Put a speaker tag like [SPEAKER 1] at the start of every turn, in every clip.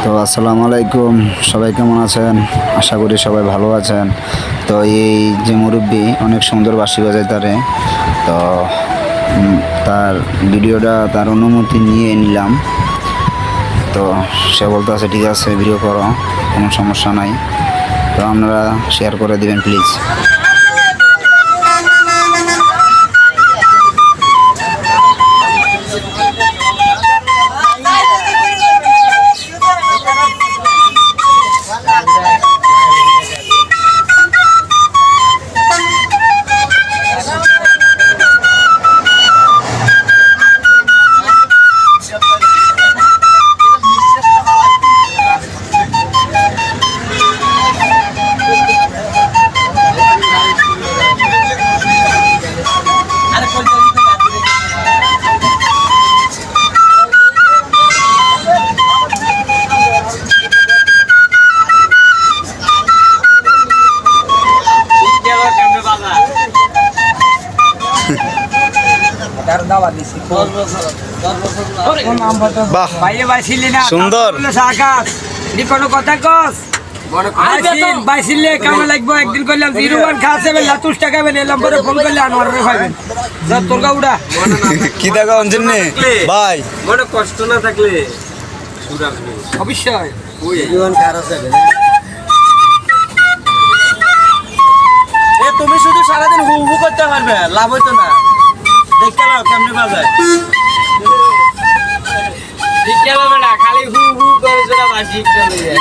[SPEAKER 1] তো আসসালামু আলাইকুম, সবাই কেমন আছেন? আশা করি সবাই ভালো আছেন। তো এই যে মুরব্বী অনেক সুন্দর বাঁশি বাজায় তারে, তো তার ভিডিওটা তার অনুমতি নিয়ে নিলাম। তো সে বলতে আছে ঠিক আছে ভিডিও করো, কোনো সমস্যা নাই। তো আপনারা শেয়ার করে দিবেন প্লিজ। সুন্দর
[SPEAKER 2] কোনো কথা কস বাইশিলে কামে লাগবো। একদিন করলাম 01 খাওয়াছে লাতুস টাকা এলাম পরে ফোন করলে আনোয়ার খাইবেন তোর গাউডা
[SPEAKER 1] কি দেখা অঞ্জন ভাই
[SPEAKER 2] মনে কষ্ট না থাকলে অবশ্যই তুমি শুধু সারাদিন হু হু করতে পারবে, লাভ হইতো না। দেখতে পাও কেমনে বাজায়, দেখতে পাবে না, খালি হু হু করে জোড়া বাসি চলে যায়।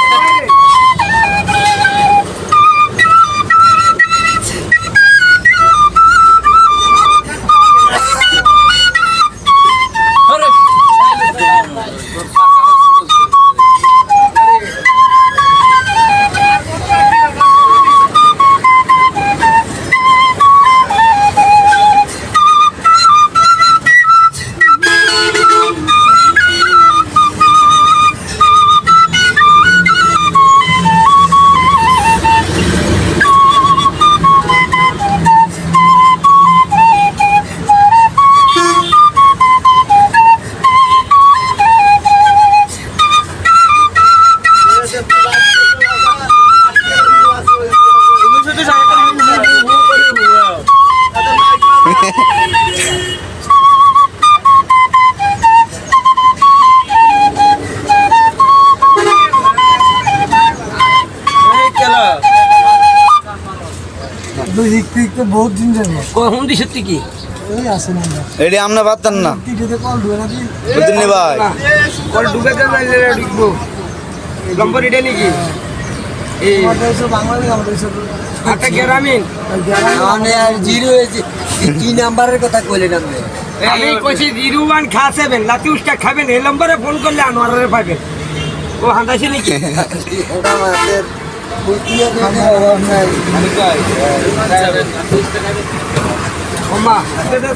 [SPEAKER 3] বহুত দিন যাবে
[SPEAKER 2] কখন দিছ তুই কি
[SPEAKER 1] এটি আমরা পারতেন না ভাই
[SPEAKER 2] কল ডুবে ঢুকবো নম্বর এটা নাকি একটা গ্রামীণ
[SPEAKER 3] জিরো হয়েছে কি নাম্বারের কথা কইলেন আপনি?
[SPEAKER 2] আমি কইছি 01 খাওয়াছেন লাতুসটা খাবেন এই নম্বরে ফোন করলে আনোয়ারের পাবেন। ও হাঁদাইছে নাকি
[SPEAKER 3] ওটা আমাদের
[SPEAKER 2] ওমা
[SPEAKER 3] এটা